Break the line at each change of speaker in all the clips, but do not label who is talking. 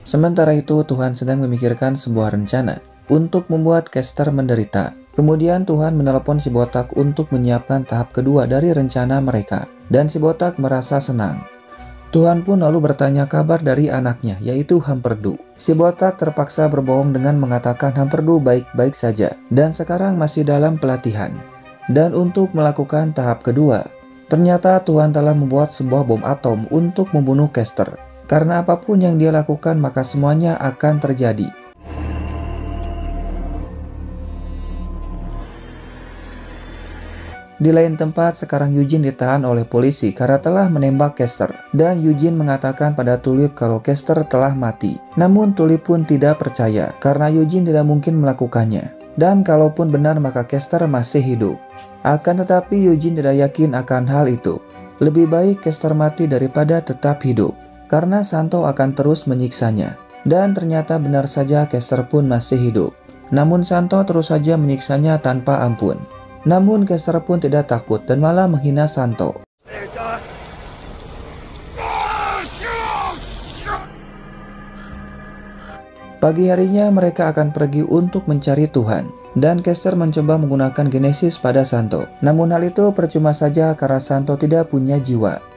Sementara itu Tuhan sedang memikirkan sebuah rencana untuk membuat Kester menderita. Kemudian Tuhan menelepon si botak untuk menyiapkan tahap kedua dari rencana mereka. Dan si botak merasa senang. Tuhan pun lalu bertanya kabar dari anaknya, yaitu Hamperdu. Si botak terpaksa berbohong dengan mengatakan Hamperdu baik-baik saja dan sekarang masih dalam pelatihan. Dan untuk melakukan tahap kedua, ternyata Tuhan telah membuat sebuah bom atom untuk membunuh Kester. Karena apapun yang dia lakukan maka semuanya akan terjadi. Di lain tempat, sekarang Eugene ditahan oleh polisi karena telah menembak Kester. Dan Eugene mengatakan pada Tulip kalau Kester telah mati. Namun Tulip pun tidak percaya karena Eugene tidak mungkin melakukannya. Dan kalaupun benar maka Kester masih hidup. Akan tetapi Eugene tidak yakin akan hal itu. Lebih baik Kester mati daripada tetap hidup. Karena Santo akan terus menyiksanya. Dan ternyata benar saja Kester pun masih hidup. Namun Santo terus saja menyiksanya tanpa ampun. Namun Kester pun tidak takut dan malah menghina Santo. Pagi harinya mereka akan pergi untuk mencari Tuhan. Dan Kester mencoba menggunakan Genesis pada Santo. Namun hal itu percuma saja karena Santo tidak punya jiwa.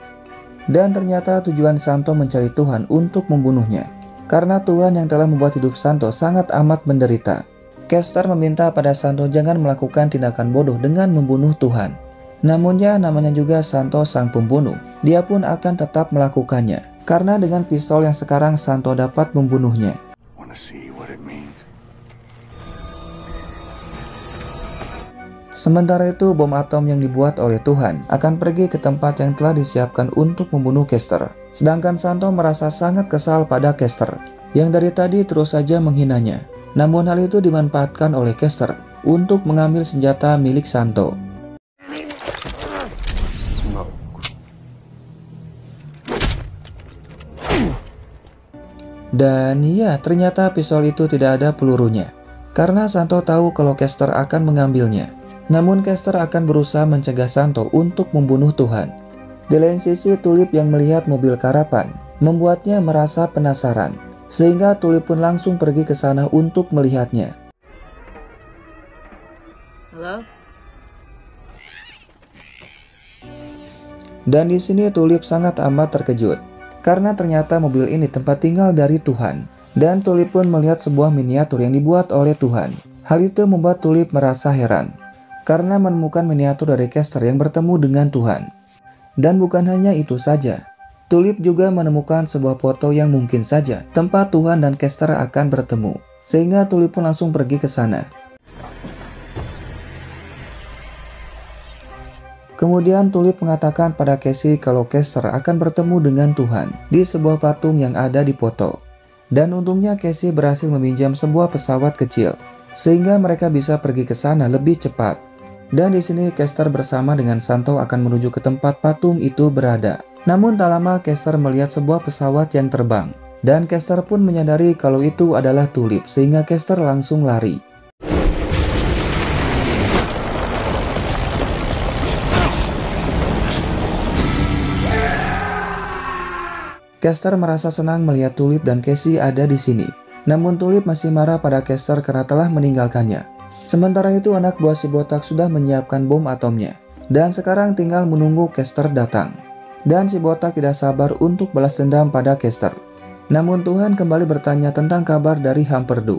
Dan ternyata tujuan Santo mencari Tuhan untuk membunuhnya. Karena Tuhan yang telah membuat hidup Santo sangat amat menderita. Kester meminta pada Santo jangan melakukan tindakan bodoh dengan membunuh Tuhan. Namunnya namanya juga Santo sang pembunuh. Dia pun akan tetap melakukannya. Karena dengan pistol yang sekarang Santo dapat membunuhnya. Sementara itu bom atom yang dibuat oleh Tuhan akan pergi ke tempat yang telah disiapkan untuk membunuh Kester. Sedangkan Santo merasa sangat kesal pada Kester yang dari tadi terus saja menghinanya. Namun hal itu dimanfaatkan oleh Kester untuk mengambil senjata milik Santo. Dan ya, ternyata pistol itu tidak ada pelurunya. Karena Santo tahu kalau Kester akan mengambilnya. Namun Kester akan berusaha mencegah Santo untuk membunuh Tuhan. Di lain sisi, Tulip yang melihat mobil karapan membuatnya merasa penasaran. Sehingga Tulip pun langsung pergi ke sana untuk melihatnya.
Halo?
Dan di sini Tulip sangat amat terkejut. Karena ternyata mobil ini tempat tinggal dari Tuhan. Dan Tulip pun melihat sebuah miniatur yang dibuat oleh Tuhan. Hal itu membuat Tulip merasa heran. Karena menemukan miniatur dari Kester yang bertemu dengan Tuhan. Dan bukan hanya itu saja. Tulip juga menemukan sebuah foto yang mungkin saja tempat Tuhan dan Kester akan bertemu. Sehingga Tulip pun langsung pergi ke sana. Kemudian Tulip mengatakan pada Casey kalau Kester akan bertemu dengan Tuhan di sebuah patung yang ada di foto. Dan untungnya Casey berhasil meminjam sebuah pesawat kecil sehingga mereka bisa pergi ke sana lebih cepat. Dan di sini Kester bersama dengan Santo akan menuju ke tempat patung itu berada. Namun tak lama Kester melihat sebuah pesawat yang terbang. Dan Kester pun menyadari kalau itu adalah Tulip sehingga Kester langsung lari. Kester merasa senang melihat Tulip dan Casey ada di sini. Namun Tulip masih marah pada Kester karena telah meninggalkannya. Sementara itu anak buah si botak sudah menyiapkan bom atomnya. Dan sekarang tinggal menunggu Kester datang. Dan si botak tidak sabar untuk balas dendam pada Kester. Namun Tuhan kembali bertanya tentang kabar dari Hamperdu.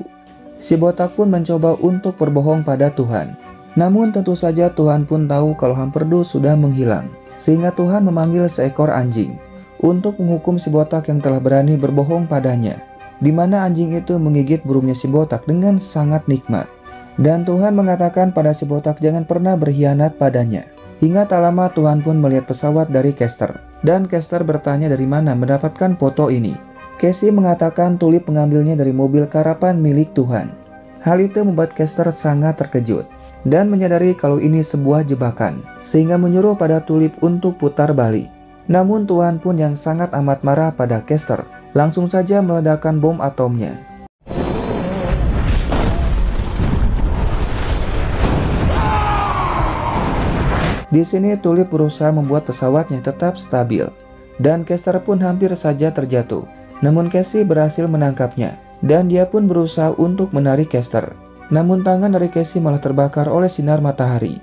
Si botak pun mencoba untuk berbohong pada Tuhan. Namun tentu saja Tuhan pun tahu kalau Hamperdu sudah menghilang. Sehingga Tuhan memanggil seekor anjing untuk menghukum si botak yang telah berani berbohong padanya. Di mana anjing itu menggigit burungnya si botak dengan sangat nikmat. Dan Tuhan mengatakan pada si botak jangan pernah berkhianat padanya. Hingga tak lama Tuhan pun melihat pesawat dari Kester. Dan Kester bertanya dari mana mendapatkan foto ini. Casey mengatakan Tulip mengambilnya dari mobil karapan milik Tuhan. Hal itu membuat Kester sangat terkejut. Dan menyadari kalau ini sebuah jebakan. Sehingga menyuruh pada Tulip untuk putar balik. Namun Tuhan pun yang sangat amat marah pada Kester. Langsung saja meledakkan bom atomnya. Di sini Tulip berusaha membuat pesawatnya tetap stabil. Dan Kester pun hampir saja terjatuh. Namun Casey berhasil menangkapnya, dan dia pun berusaha untuk menarik Caster. Namun tangan dari Casey malah terbakar oleh sinar matahari.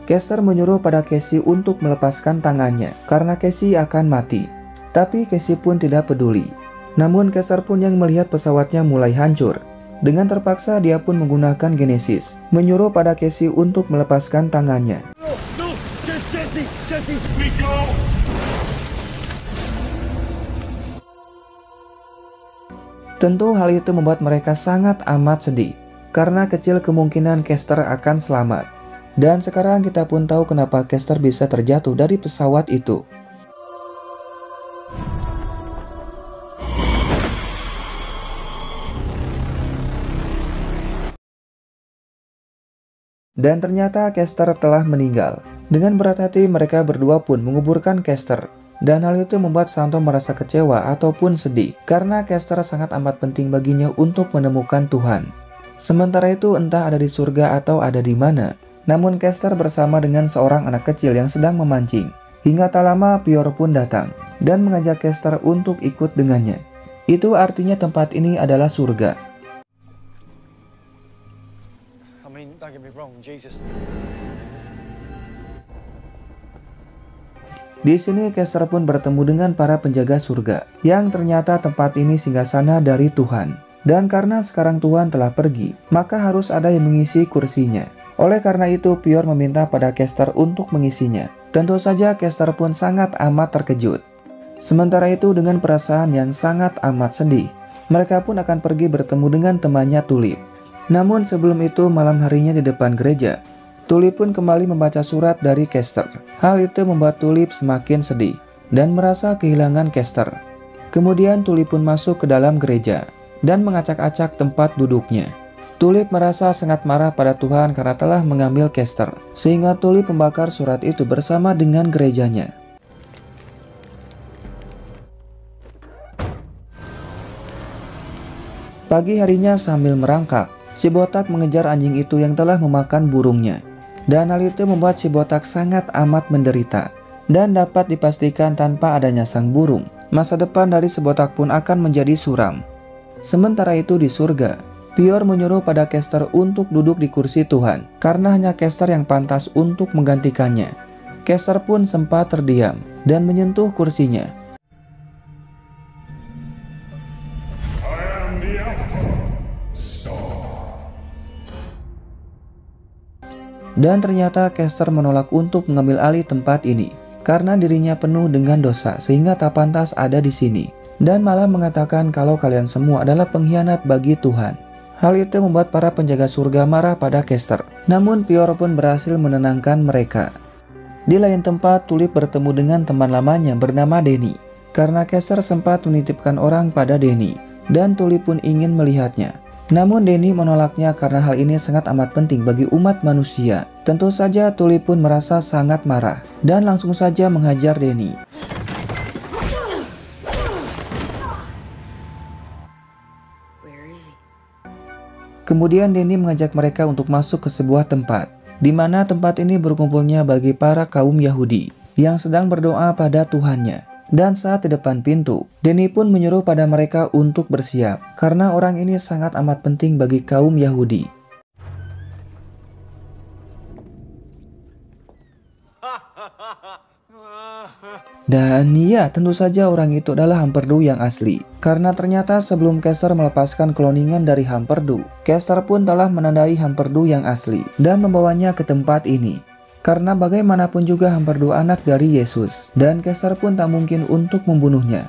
Caster menyuruh pada Casey untuk melepaskan tangannya karena Casey akan mati. Tapi Casey pun tidak peduli. Namun Caster pun yang melihat pesawatnya mulai hancur. Dengan terpaksa dia pun menggunakan Genesis, menyuruh pada Casey untuk melepaskan tangannya. Tentu hal itu membuat mereka sangat amat sedih, karena kecil kemungkinan Caster akan selamat. Dan sekarang kita pun tahu kenapa Caster bisa terjatuh dari pesawat itu. Dan ternyata Caster telah meninggal. Dengan berat hati mereka berdua pun menguburkan Caster. Dan hal itu membuat Santo merasa kecewa ataupun sedih, karena Caster sangat amat penting baginya untuk menemukan Tuhan. Sementara itu entah ada di surga atau ada di mana. Namun Caster bersama dengan seorang anak kecil yang sedang memancing. Hingga tak lama Pior pun datang dan mengajak Caster untuk ikut dengannya. Itu artinya tempat ini adalah surga.
Don't get me wrong, Jesus.
Di sini Caster pun bertemu dengan para penjaga surga, yang ternyata tempat ini singgasana dari Tuhan. Dan karena sekarang Tuhan telah pergi, maka harus ada yang mengisi kursinya. Oleh karena itu, Pior meminta pada Caster untuk mengisinya. Tentu saja Caster pun sangat amat terkejut. Sementara itu dengan perasaan yang sangat amat sedih, mereka pun akan pergi bertemu dengan temannya Tulip. Namun sebelum itu malam harinya di depan gereja, Tulip pun kembali membaca surat dari Caster. Hal itu membuat Tulip semakin sedih dan merasa kehilangan Caster. Kemudian Tulip pun masuk ke dalam gereja dan mengacak-acak tempat duduknya. Tulip merasa sangat marah pada Tuhan karena telah mengambil Caster, sehingga Tulip membakar surat itu bersama dengan gerejanya. Pagi harinya sambil merangkak, si botak mengejar anjing itu yang telah memakan burungnya. Dan hal itu membuat si botak sangat amat menderita. Dan dapat dipastikan tanpa adanya sang burung, masa depan dari si botak pun akan menjadi suram. Sementara itu di surga, Pior menyuruh pada Caster untuk duduk di kursi Tuhan, karena hanya Caster yang pantas untuk menggantikannya. Caster pun sempat terdiam dan menyentuh kursinya. Dan ternyata Caster menolak untuk mengambil alih tempat ini, karena dirinya penuh dengan dosa sehingga tak pantas ada di sini. Dan malah mengatakan kalau kalian semua adalah pengkhianat bagi Tuhan. Hal itu membuat para penjaga surga marah pada Caster. Namun Pior pun berhasil menenangkan mereka. Di lain tempat, Tulip bertemu dengan teman lamanya bernama Denny. Karena Caster sempat menitipkan orang pada Denny, dan Tulip pun ingin melihatnya. Namun Denny menolaknya karena hal ini sangat amat penting bagi umat manusia. Tentu saja Tulip pun merasa sangat marah dan langsung saja menghajar Denny. Kemudian Denny mengajak mereka untuk masuk ke sebuah tempat, di mana tempat ini berkumpulnya bagi para kaum Yahudi yang sedang berdoa pada Tuhannya. Dan saat di depan pintu, Denny pun menyuruh pada mereka untuk bersiap, karena orang ini sangat amat penting bagi kaum Yahudi. Dan ya, tentu saja orang itu adalah Hamperdu yang asli. Karena ternyata sebelum Caster melepaskan kloningan dari Hamperdu, Caster pun telah menandai Hamperdu yang asli dan membawanya ke tempat ini. Karena bagaimanapun juga Hamperdu anak dari Yesus, dan Caster pun tak mungkin untuk membunuhnya.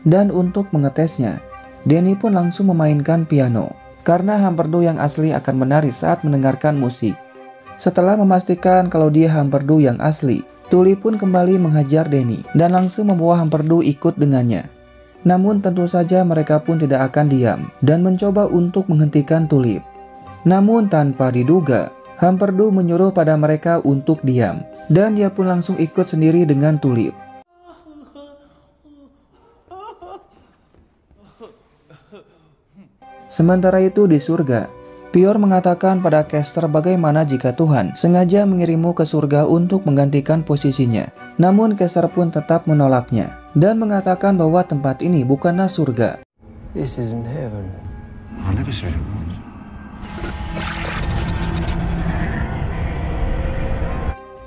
Dan untuk mengetesnya, Denny pun langsung memainkan piano, karena Hamperdu yang asli akan menari saat mendengarkan musik. Setelah memastikan kalau dia Hamperdu yang asli, Tulip pun kembali menghajar Denny dan langsung membawa Hamperdu ikut dengannya. Namun tentu saja mereka pun tidak akan diam dan mencoba untuk menghentikan Tulip. Namun tanpa diduga, Hamperdu menyuruh pada mereka untuk diam, dan dia pun langsung ikut sendiri dengan Tulip. Sementara itu di surga, Pior mengatakan pada Kester bagaimana jika Tuhan sengaja mengirimmu ke surga untuk menggantikan posisinya. Namun Kester pun tetap menolaknya dan mengatakan bahwa tempat ini bukanlah surga.
This isn't heaven.
I never said it was.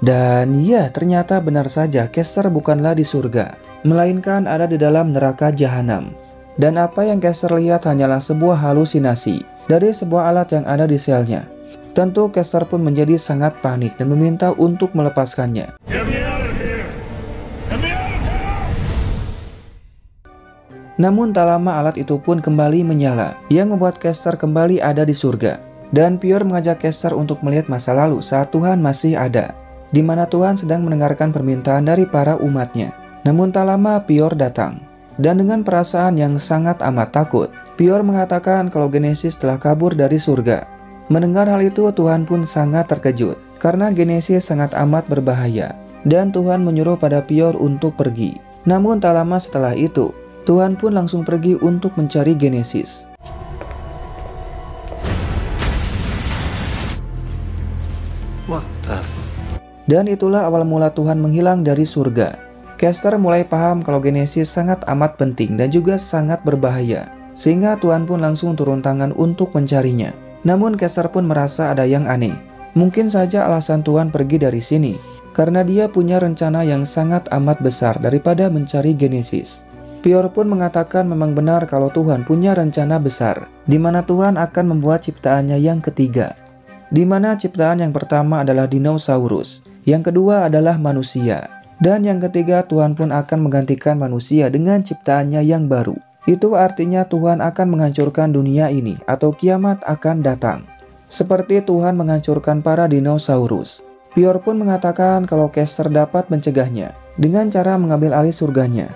Dan ya, ternyata benar saja Kester bukanlah di surga, melainkan ada di dalam neraka jahanam. Dan apa yang Kester lihat hanyalah sebuah halusinasi dari sebuah alat yang ada di selnya. Tentu Kester pun menjadi sangat panik dan meminta untuk melepaskannya. Namun tak lama alat itu pun kembali menyala, yang membuat Kester kembali ada di surga. Dan Pior mengajak Kester untuk melihat masa lalu saat Tuhan masih ada, di mana Tuhan sedang mendengarkan permintaan dari para umatnya. Namun tak lama Pior datang, dan dengan perasaan yang sangat amat takut, Pior mengatakan kalau Genesis telah kabur dari surga. Mendengar hal itu, Tuhan pun sangat terkejut, karena Genesis sangat amat berbahaya, dan Tuhan menyuruh pada Pior untuk pergi. Namun tak lama setelah itu, Tuhan pun langsung pergi untuk mencari Genesis.
What the?
Dan itulah awal mula Tuhan menghilang dari surga. Kester mulai paham kalau Genesis sangat amat penting dan juga sangat berbahaya, sehingga Tuhan pun langsung turun tangan untuk mencarinya. Namun Kester pun merasa ada yang aneh. Mungkin saja alasan Tuhan pergi dari sini, karena dia punya rencana yang sangat amat besar daripada mencari Genesis. Pior pun mengatakan memang benar kalau Tuhan punya rencana besar, di mana Tuhan akan membuat ciptaannya yang ketiga. Di mana ciptaan yang pertama adalah dinosaurus, yang kedua adalah manusia, dan yang ketiga Tuhan pun akan menggantikan manusia dengan ciptaannya yang baru. Itu artinya Tuhan akan menghancurkan dunia ini atau kiamat akan datang. Seperti Tuhan menghancurkan para dinosaurus. Pior pun mengatakan kalau Kester dapat mencegahnya dengan cara mengambil alih surganya.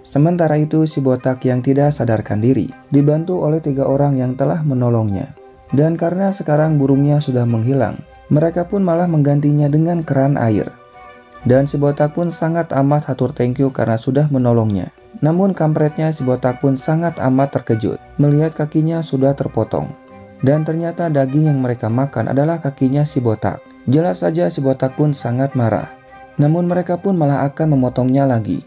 Sementara itu si botak yang tidak sadarkan diri dibantu oleh 3 orang yang telah menolongnya. Dan karena sekarang burungnya sudah menghilang, mereka pun malah menggantinya dengan keran air. Dan si botak pun sangat amat hatur thank you karena sudah menolongnya. Namun kampretnya si botak pun sangat amat terkejut melihat kakinya sudah terpotong. Dan ternyata daging yang mereka makan adalah kakinya si botak. Jelas saja si botak pun sangat marah. Namun mereka pun malah akan memotongnya lagi.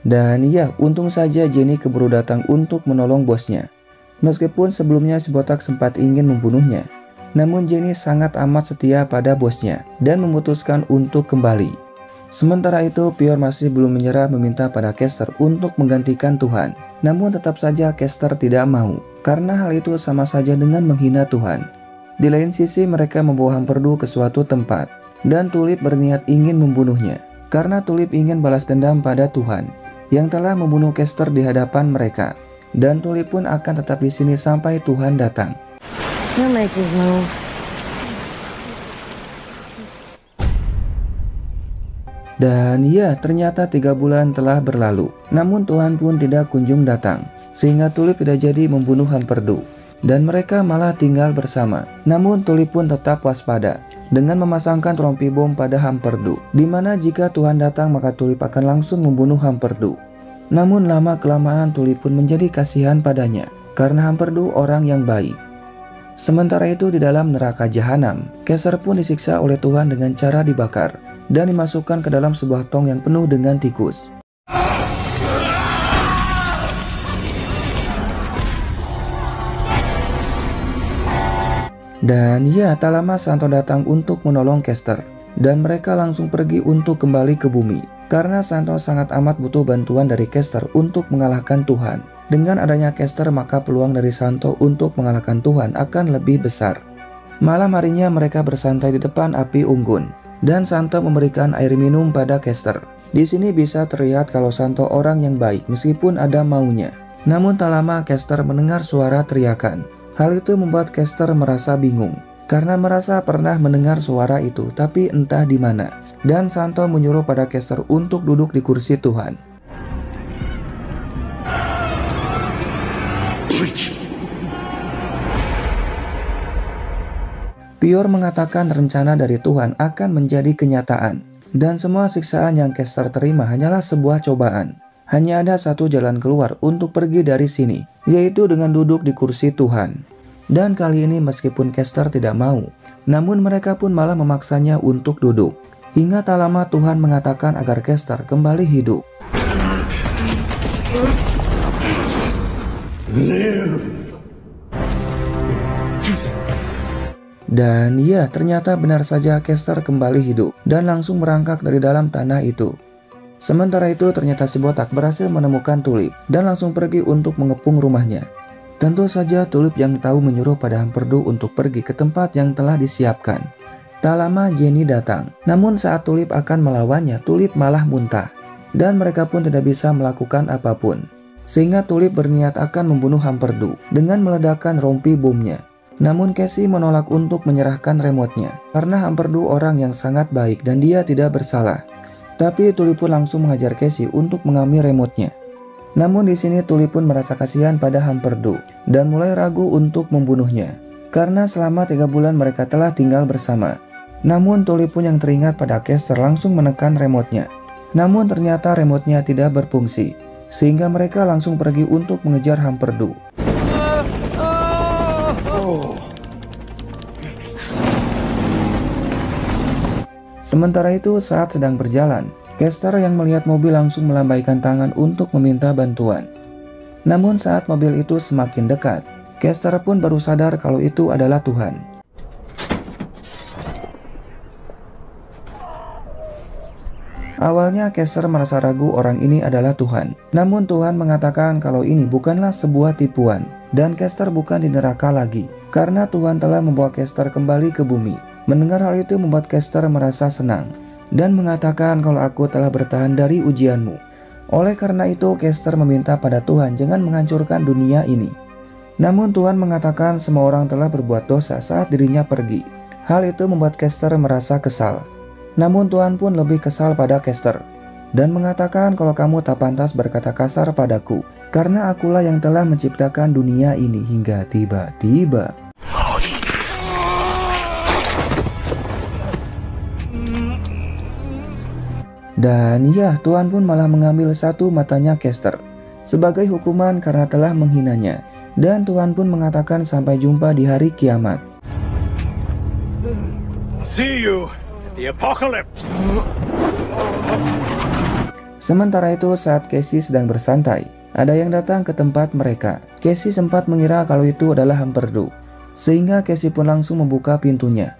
Dan ya, untung saja Jenny keburu datang untuk menolong bosnya. Meskipun sebelumnya si botak sempat ingin membunuhnya, namun Jenny sangat amat setia pada bosnya dan memutuskan untuk kembali. Sementara itu, Pior masih belum menyerah meminta pada Kester untuk menggantikan Tuhan. Namun tetap saja Kester tidak mau, karena hal itu sama saja dengan menghina Tuhan. Di lain sisi mereka membawa Hamperdu ke suatu tempat, dan Tulip berniat ingin membunuhnya, karena Tulip ingin balas dendam pada Tuhan yang telah membunuh Kester di hadapan mereka. Dan Tulip pun akan tetap di sini sampai Tuhan datang.
He'll make his move.
Dan ya, ternyata 3 bulan telah berlalu. Namun Tuhan pun tidak kunjung datang, sehingga Tulip tidak jadi membunuh Hamperdu. Dan mereka malah tinggal bersama. Namun Tulip pun tetap waspada dengan memasangkan rompi bom pada Hamperdu, di mana jika Tuhan datang maka Tulip akan langsung membunuh Hamperdu. Namun lama-kelamaan Tulip pun menjadi kasihan padanya, karena Hamperdu orang yang baik. Sementara itu di dalam neraka jahanam, Kester pun disiksa oleh Tuhan dengan cara dibakar, dan dimasukkan ke dalam sebuah tong yang penuh dengan tikus. Dan ya, tak lama Santo datang untuk menolong Kester, dan mereka langsung pergi untuk kembali ke bumi, karena Santo sangat amat butuh bantuan dari Kester untuk mengalahkan Tuhan. Dengan adanya Kester maka peluang dari Santo untuk mengalahkan Tuhan akan lebih besar. Malam harinya mereka bersantai di depan api unggun, dan Santo memberikan air minum pada Kester. Di sini bisa terlihat kalau Santo orang yang baik meskipun ada maunya. Namun tak lama Kester mendengar suara teriakan. Hal itu membuat Kester merasa bingung, karena merasa pernah mendengar suara itu tapi entah di mana. Dan Santo menyuruh pada Kester untuk duduk di kursi Tuhan. Pior mengatakan rencana dari Tuhan akan menjadi kenyataan. Dan semua siksaan yang Kester terima hanyalah sebuah cobaan. Hanya ada satu jalan keluar untuk pergi dari sini, yaitu dengan duduk di kursi Tuhan. Dan kali ini meskipun Kester tidak mau, namun mereka pun malah memaksanya untuk duduk. Hingga tak lama Tuhan mengatakan agar Kester kembali hidup. Dan ya, ternyata benar saja Kester kembali hidup dan langsung merangkak dari dalam tanah itu. Sementara itu ternyata si botak berhasil menemukan Tulip dan langsung pergi untuk mengepung rumahnya. Tentu saja Tulip yang tahu menyuruh pada Hamperdu untuk pergi ke tempat yang telah disiapkan. Tak lama Jenny datang, namun saat Tulip akan melawannya, Tulip malah muntah. Dan mereka pun tidak bisa melakukan apapun. Sehingga Tulip berniat akan membunuh Hamperdu dengan meledakkan rompi bomnya. Namun Casey menolak untuk menyerahkan remote-nya karena Hamperdu orang yang sangat baik dan dia tidak bersalah. Tapi Tulip pun langsung menghajar Casey untuk mengambil remote-nya. Namun di sini Tulip pun merasa kasihan pada Hamperdu dan mulai ragu untuk membunuhnya karena selama 3 bulan mereka telah tinggal bersama. Namun Tulip pun yang teringat pada Kester langsung menekan remote-nya. Namun ternyata remote-nya tidak berfungsi sehingga mereka langsung pergi untuk mengejar Hamperdu. Sementara itu saat sedang berjalan, Kester yang melihat mobil langsung melambaikan tangan untuk meminta bantuan. Namun saat mobil itu semakin dekat, Kester pun baru sadar kalau itu adalah Tuhan. Awalnya Kester merasa ragu orang ini adalah Tuhan. Namun Tuhan mengatakan kalau ini bukanlah sebuah tipuan dan Kester bukan di neraka lagi karena Tuhan telah membawa Kester kembali ke bumi. Mendengar hal itu membuat Kester merasa senang dan mengatakan kalau aku telah bertahan dari ujianmu. Oleh karena itu Kester meminta pada Tuhan jangan menghancurkan dunia ini. Namun Tuhan mengatakan semua orang telah berbuat dosa saat dirinya pergi. Hal itu membuat Kester merasa kesal. Namun Tuhan pun lebih kesal pada Kester dan mengatakan kalau kamu tak pantas berkata kasar padaku karena akulah yang telah menciptakan dunia ini hingga tiba-tiba. Dan ya, Tuhan pun malah mengambil satu matanya Kester sebagai hukuman karena telah menghinanya. Dan Tuhan pun mengatakan sampai jumpa di hari kiamat.
See you at the apocalypse.
Sementara itu saat Casey sedang bersantai, ada yang datang ke tempat mereka. Casey sempat mengira kalau itu adalah Hamperdu, sehingga Casey pun langsung membuka pintunya.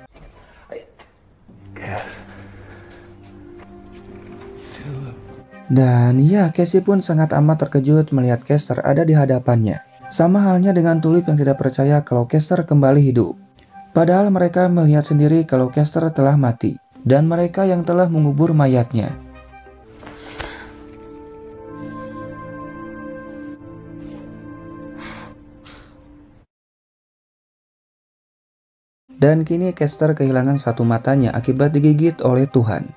Dan ya, Casey pun sangat amat terkejut melihat Kester ada di hadapannya. Sama halnya dengan Tulip yang tidak percaya kalau Kester kembali hidup. Padahal mereka melihat sendiri kalau Kester telah mati dan mereka yang telah mengubur mayatnya. Dan kini Kester kehilangan satu matanya akibat digigit oleh Tuhan.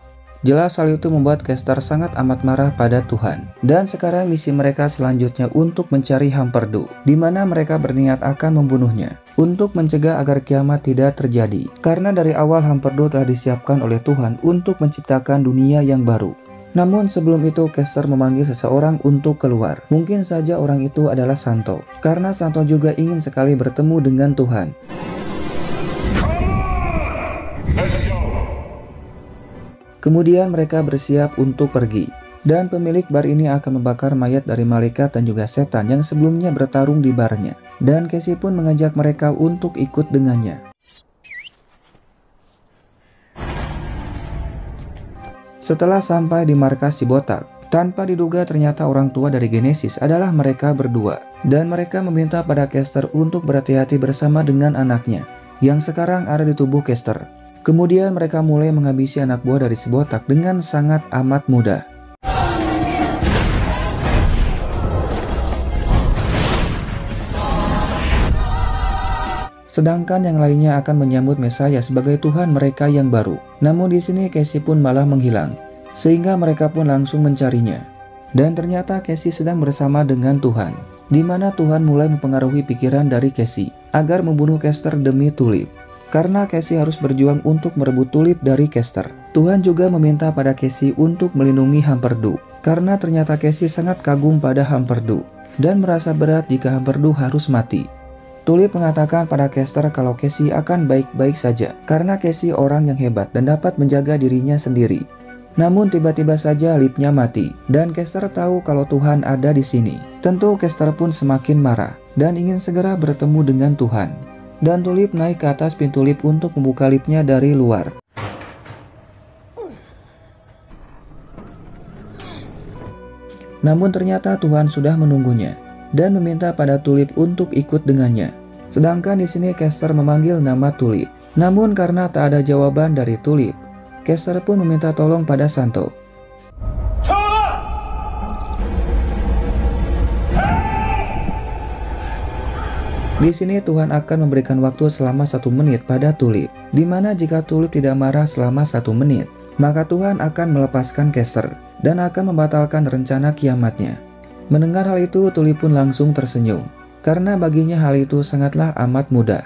Jelas hal itu membuat Kester sangat amat marah pada Tuhan. Dan sekarang misi mereka selanjutnya untuk mencari Hamperdu, di mana mereka berniat akan membunuhnya untuk mencegah agar kiamat tidak terjadi. Karena dari awal Hamperdu telah disiapkan oleh Tuhan untuk menciptakan dunia yang baru. Namun sebelum itu Kester memanggil seseorang untuk keluar. Mungkin saja orang itu adalah Santo, karena Santo juga ingin sekali bertemu dengan Tuhan. Kemudian mereka bersiap untuk pergi. Dan pemilik bar ini akan membakar mayat dari malaikat dan juga setan yang sebelumnya bertarung di barnya. Dan Casey pun mengajak mereka untuk ikut dengannya. Setelah sampai di markas Cibotak, tanpa diduga ternyata orang tua dari Genesis adalah mereka berdua. Dan mereka meminta pada Kester untuk berhati-hati bersama dengan anaknya, yang sekarang ada di tubuh Kester. Kemudian mereka mulai menghabisi anak buah dari Cibotak dengan sangat amat mudah. Sedangkan yang lainnya akan menyambut Mesaya sebagai Tuhan mereka yang baru. Namun di sini Casey pun malah menghilang, sehingga mereka pun langsung mencarinya. Dan ternyata Casey sedang bersama dengan Tuhan, di mana Tuhan mulai mempengaruhi pikiran dari Casey agar membunuh Kester demi Tulip. karena Casey harus berjuang untuk merebut Tulip dari Kester. Tuhan juga meminta pada Casey untuk melindungi Humperdew, karena ternyata Casey sangat kagum pada Humperdew dan merasa berat jika Humperdew harus mati. Tulip mengatakan pada Kester kalau Casey akan baik-baik saja karena Casey orang yang hebat dan dapat menjaga dirinya sendiri. Namun tiba-tiba saja lipnya mati dan Kester tahu kalau Tuhan ada di sini. Tentu Kester pun semakin marah dan ingin segera bertemu dengan Tuhan. Dan Tulip naik ke atas pintu lip untuk membuka lipnya dari luar. Namun ternyata Tuhan sudah menunggunya dan meminta pada Tulip untuk ikut dengannya. Sedangkan di sini Kester memanggil nama Tulip. Namun karena tak ada jawaban dari Tulip, Kester pun meminta tolong pada Santo. Di sini Tuhan akan memberikan waktu selama 1 menit pada Tulip, di mana jika Tulip tidak marah selama 1 menit, maka Tuhan akan melepaskan Kester dan akan membatalkan rencana kiamatnya. Mendengar hal itu, Tulip pun langsung tersenyum, karena baginya hal itu sangatlah amat mudah.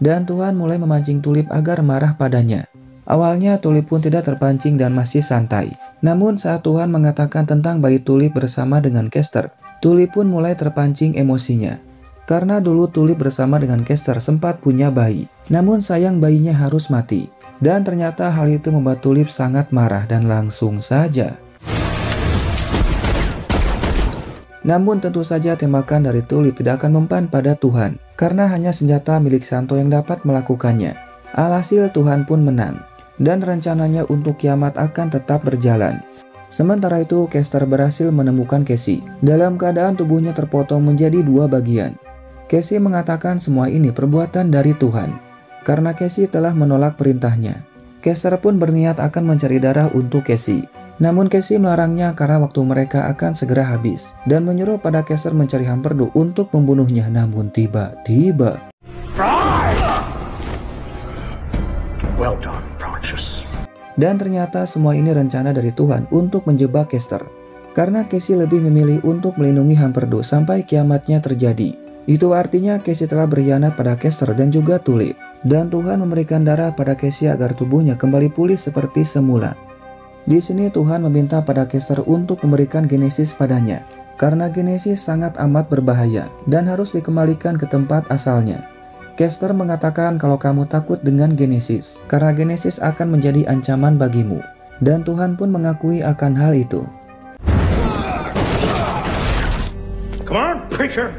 Dan Tuhan mulai memancing Tulip agar marah padanya. Awalnya Tulip pun tidak terpancing dan masih santai. Namun saat Tuhan mengatakan tentang bayi Tulip bersama dengan Kester, Tulip pun mulai terpancing emosinya. Karena dulu Tulip bersama dengan Kester sempat punya bayi, namun sayang bayinya harus mati. Dan ternyata hal itu membuat Tulip sangat marah dan langsung saja. Namun tentu saja tembakan dari Tulip tidak akan mempan pada Tuhan, karena hanya senjata milik Santo yang dapat melakukannya. Alhasil Tuhan pun menang, dan rencananya untuk kiamat akan tetap berjalan. Sementara itu Kester berhasil menemukan Casey, dalam keadaan tubuhnya terpotong menjadi 2 bagian. Casey mengatakan semua ini perbuatan dari Tuhan, karena Casey telah menolak perintahnya. Kester pun berniat akan mencari darah untuk Casey. Namun Casey melarangnya karena waktu mereka akan segera habis dan menyuruh pada Kester mencari Humperdew untuk membunuhnya. Namun tiba-tiba
Well done, Branches.
dan ternyata semua ini rencana dari Tuhan untuk menjebak Kester, karena Casey lebih memilih untuk melindungi Humperdew sampai kiamatnya terjadi. Itu artinya Casey telah berkhianat pada Kester dan juga Tulip, dan Tuhan memberikan darah pada Casey agar tubuhnya kembali pulih seperti semula. Di sini Tuhan meminta pada Kester untuk memberikan Genesis padanya, karena Genesis sangat amat berbahaya dan harus dikembalikan ke tempat asalnya. Kester mengatakan kalau kamu takut dengan Genesis, karena Genesis akan menjadi ancaman bagimu, dan Tuhan pun mengakui akan hal itu.
Come on, preacher.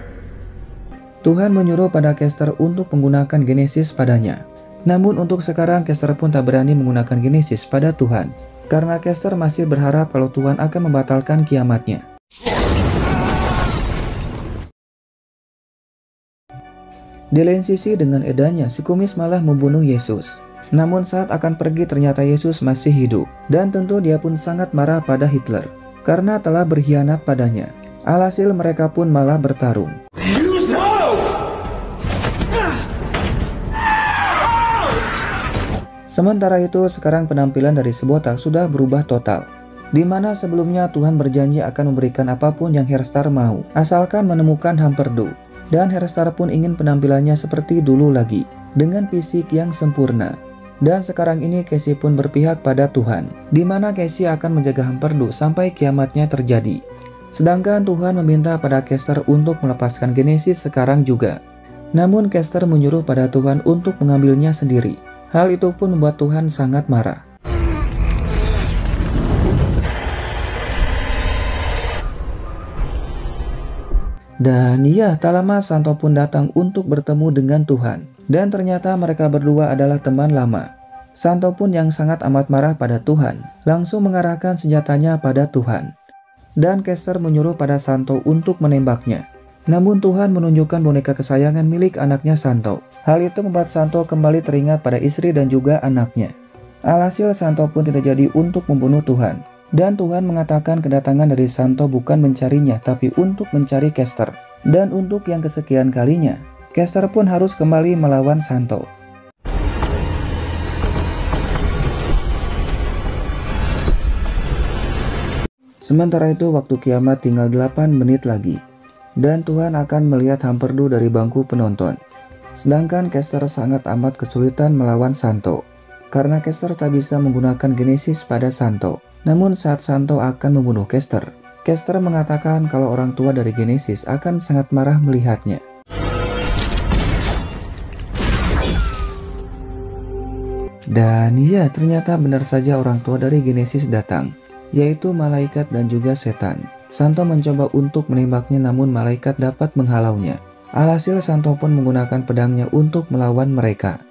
Tuhan menyuruh pada Kester untuk menggunakan Genesis padanya. Namun untuk sekarang Kester pun tak berani menggunakan Genesis pada Tuhan, karena Kester masih berharap kalau Tuhan akan membatalkan kiamatnya. Di lain sisi dengan edanya, si kumis malah membunuh Yesus. Namun saat akan pergi ternyata Yesus masih hidup, dan tentu dia pun sangat marah pada Hitler, karena telah berkhianat padanya. Alhasil mereka pun malah bertarung. Sementara itu, sekarang penampilan dari si botak sudah berubah total. Di mana sebelumnya Tuhan berjanji akan memberikan apapun yang Herstar mau, asalkan menemukan Humperdew. Dan Herstar pun ingin penampilannya seperti dulu lagi, dengan fisik yang sempurna. Dan sekarang ini Casey pun berpihak pada Tuhan, di mana Casey akan menjaga Humperdew sampai kiamatnya terjadi. Sedangkan Tuhan meminta pada Kester untuk melepaskan Genesis sekarang juga. Namun Kester menyuruh pada Tuhan untuk mengambilnya sendiri. Hal itu pun membuat Tuhan sangat marah. Dan iya, tak lama Santo pun datang untuk bertemu dengan Tuhan. Dan ternyata mereka berdua adalah teman lama. Santo pun yang sangat amat marah pada Tuhan, langsung mengarahkan senjatanya pada Tuhan. Dan Kester menyuruh pada Santo untuk menembaknya. Namun Tuhan menunjukkan boneka kesayangan milik anaknya Santo. Hal itu membuat Santo kembali teringat pada istri dan juga anaknya. Alhasil Santo pun tidak jadi untuk membunuh Tuhan. Dan Tuhan mengatakan kedatangan dari Santo bukan mencarinya, tapi untuk mencari Kester. Dan untuk yang kesekian kalinya, Kester pun harus kembali melawan Santo. Sementara itu waktu kiamat tinggal 8 menit lagi. Dan Tuhan akan melihat Humperdew dari bangku penonton. Sedangkan Kester sangat amat kesulitan melawan Santo, karena Kester tak bisa menggunakan Genesis pada Santo. Namun saat Santo akan membunuh Kester, Kester mengatakan kalau orang tua dari Genesis akan sangat marah melihatnya. Dan ya, ternyata benar saja orang tua dari Genesis datang, yaitu malaikat dan juga setan. Santo mencoba untuk menembaknya namun malaikat dapat menghalaunya. Alhasil Santo pun menggunakan pedangnya untuk melawan mereka.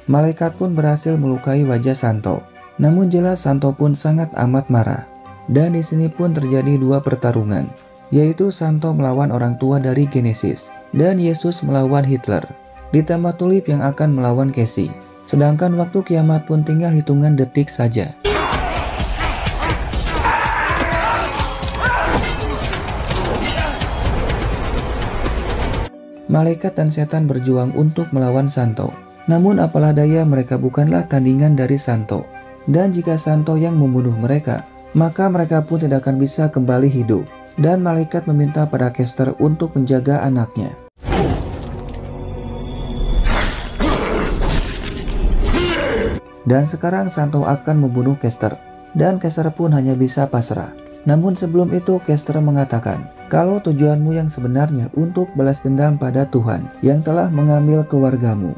Malaikat pun berhasil melukai wajah Santo. Namun jelas Santo pun sangat amat marah. Dan di sini pun terjadi dua pertarungan, yaitu Santo melawan orang tua dari Genesis dan Yesus melawan Hitler. Ditambah Tulip yang akan melawan Casey. Sedangkan waktu kiamat pun tinggal hitungan detik saja. Malaikat dan setan berjuang untuk melawan Santo. Namun apalah daya, mereka bukanlah tandingan dari Santo. Dan jika Santo yang membunuh mereka, maka mereka pun tidak akan bisa kembali hidup. Dan malaikat meminta pada Kester untuk menjaga anaknya. Dan sekarang Santo akan membunuh Kester, dan Kester pun hanya bisa pasrah. Namun sebelum itu Kester mengatakan kalau tujuanmu yang sebenarnya untuk balas dendam pada Tuhan yang telah mengambil keluargamu.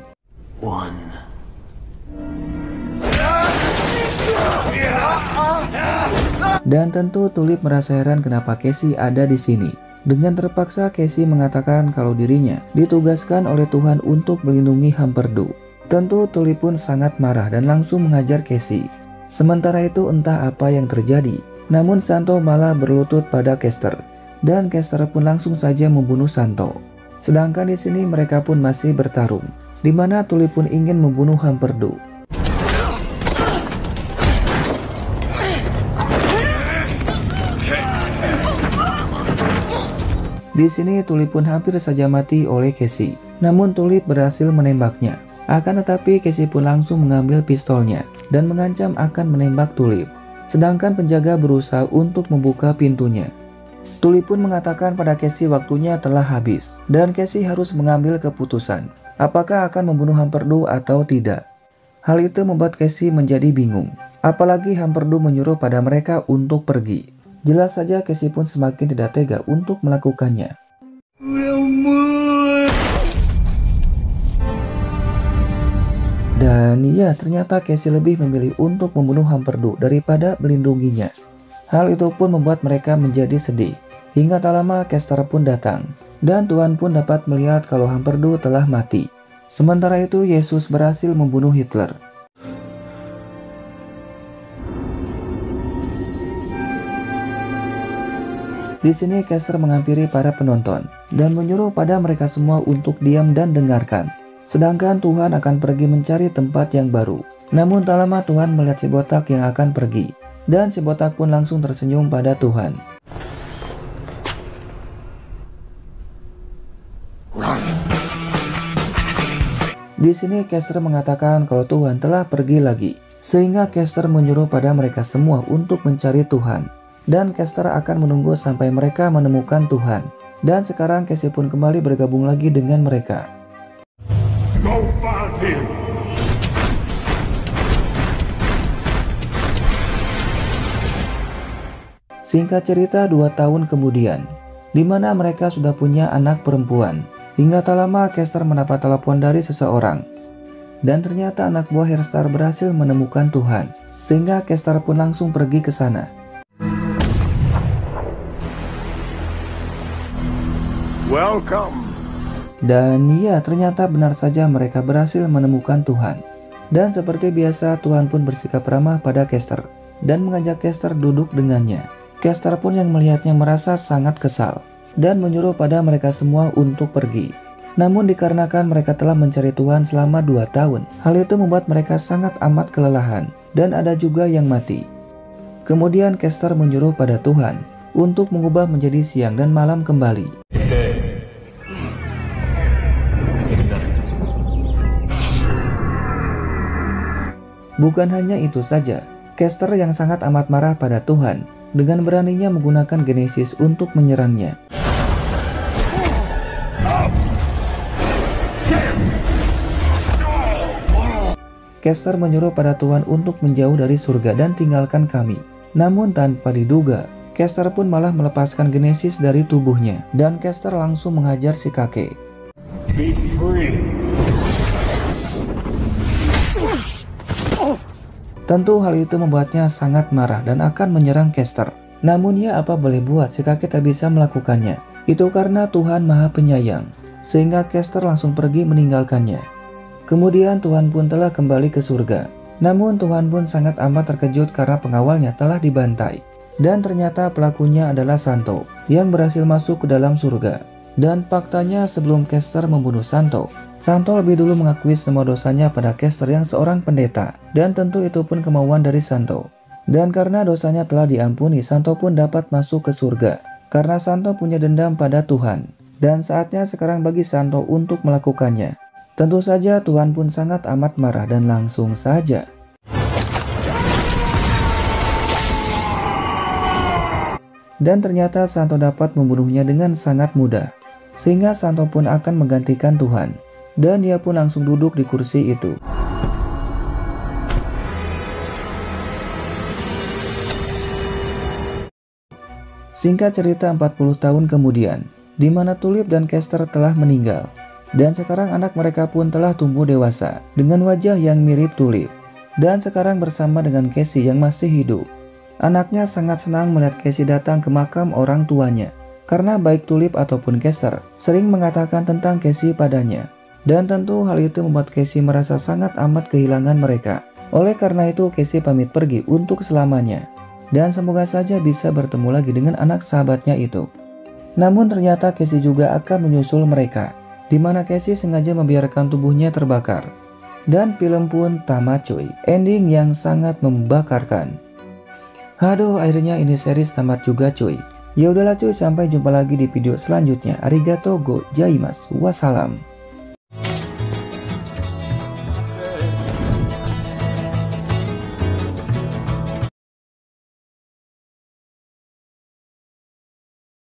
Dan tentu Tulip merasa heran kenapa Casey ada di sini. Dengan terpaksa Casey mengatakan kalau dirinya ditugaskan oleh Tuhan untuk melindungi Humperdew. Tentu Tulip pun sangat marah dan langsung menghajar Casey. Sementara itu entah apa yang terjadi, namun Santo malah berlutut pada Kester, dan Kester pun langsung saja membunuh Santo. Sedangkan di sini mereka pun masih bertarung, di mana Tulip pun ingin membunuh Humperdew. Di sini Tulip pun hampir saja mati oleh Casey, namun Tulip berhasil menembaknya. Akan tetapi Casey pun langsung mengambil pistolnya dan mengancam akan menembak Tulip. Sedangkan penjaga berusaha untuk membuka pintunya. Tulip pun mengatakan pada Casey waktunya telah habis dan Casey harus mengambil keputusan apakah akan membunuh Humperdew atau tidak. Hal itu membuat Casey menjadi bingung, apalagi Humperdew menyuruh pada mereka untuk pergi. Jelas saja Casey pun semakin tidak tega untuk melakukannya. Dan ya, ternyata Casey lebih memilih untuk membunuh Humperdew daripada melindunginya. Hal itu pun membuat mereka menjadi sedih. Hingga tak lama Kester pun datang, dan Tuhan pun dapat melihat kalau Humperdew telah mati. Sementara itu Yesus berhasil membunuh Hitler. Di sini Kester menghampiri para penonton dan menyuruh pada mereka semua untuk diam dan dengarkan. Sedangkan Tuhan akan pergi mencari tempat yang baru. Namun tak lama Tuhan melihat si botak yang akan pergi, dan si botak pun langsung tersenyum pada Tuhan. Di sini Kester mengatakan kalau Tuhan telah pergi lagi, sehingga Kester menyuruh pada mereka semua untuk mencari Tuhan. Dan Kester akan menunggu sampai mereka menemukan Tuhan. Dan sekarang Casey pun kembali bergabung lagi dengan mereka.
Go find him!
Singkat cerita 2 tahun kemudian, di mana mereka sudah punya anak perempuan. Hingga tak lama Kester mendapat telepon dari seseorang. Dan ternyata anak buah Herstar berhasil menemukan Tuhan. Sehingga Kester pun langsung pergi ke sana.
Welcome!
Dan ya, ternyata benar saja mereka berhasil menemukan Tuhan. Dan seperti biasa Tuhan pun bersikap ramah pada Kester dan mengajak Kester duduk dengannya. Kester pun yang melihatnya merasa sangat kesal dan menyuruh pada mereka semua untuk pergi. Namun dikarenakan mereka telah mencari Tuhan selama 2 tahun, hal itu membuat mereka sangat amat kelelahan dan ada juga yang mati. Kemudian Kester menyuruh pada Tuhan untuk mengubah menjadi siang dan malam kembali. Bukan hanya itu saja, Kester yang sangat amat marah pada Tuhan dengan beraninya menggunakan Genesis untuk menyerangnya. Caster menyuruh pada Tuhan untuk menjauh dari surga dan tinggalkan kami. Namun tanpa diduga, Caster pun malah melepaskan Genesis dari tubuhnya dan Caster langsung menghajar si kakek.
Be free.
Tentu hal itu membuatnya sangat marah dan akan menyerang Caster. Namun ya apa boleh buat, si kakek tak bisa melakukannya. Itu karena Tuhan Maha Penyayang, sehingga Caster langsung pergi meninggalkannya. Kemudian Tuhan pun telah kembali ke surga. Namun Tuhan pun sangat amat terkejut karena pengawalnya telah dibantai. Dan ternyata pelakunya adalah Santo yang berhasil masuk ke dalam surga. Dan faktanya sebelum Caster membunuh Santo, Santo lebih dulu mengakui semua dosanya pada Caster yang seorang pendeta. Dan tentu itu pun kemauan dari Santo. Dan karena dosanya telah diampuni, Santo pun dapat masuk ke surga. Karena Santo punya dendam pada Tuhan. Dan saatnya sekarang bagi Santo untuk melakukannya. Tentu saja Tuhan pun sangat amat marah dan langsung saja dan ternyata Santo dapat membunuhnya dengan sangat mudah, sehingga Santo pun akan menggantikan Tuhan, dan dia pun langsung duduk di kursi itu. Singkat cerita 40 tahun kemudian, di mana Tulip dan Caster telah meninggal, dan sekarang anak mereka pun telah tumbuh dewasa, dengan wajah yang mirip Tulip, dan sekarang bersama dengan Casey yang masih hidup. Anaknya sangat senang melihat Casey datang ke makam orang tuanya, karena baik Tulip ataupun Caster sering mengatakan tentang Casey padanya. Dan tentu hal itu membuat Casey merasa sangat amat kehilangan mereka. Oleh karena itu Casey pamit pergi untuk selamanya. Dan semoga saja bisa bertemu lagi dengan anak sahabatnya itu. Namun ternyata Casey juga akan menyusul mereka, di mana Casey sengaja membiarkan tubuhnya terbakar. Dan film pun tamat cuy, ending yang sangat membakarkan. Aduh, akhirnya ini series tamat juga cuy. Ya udahlah cuy, sampai jumpa lagi di video selanjutnya. Arigato gozaimasu. Wassalam.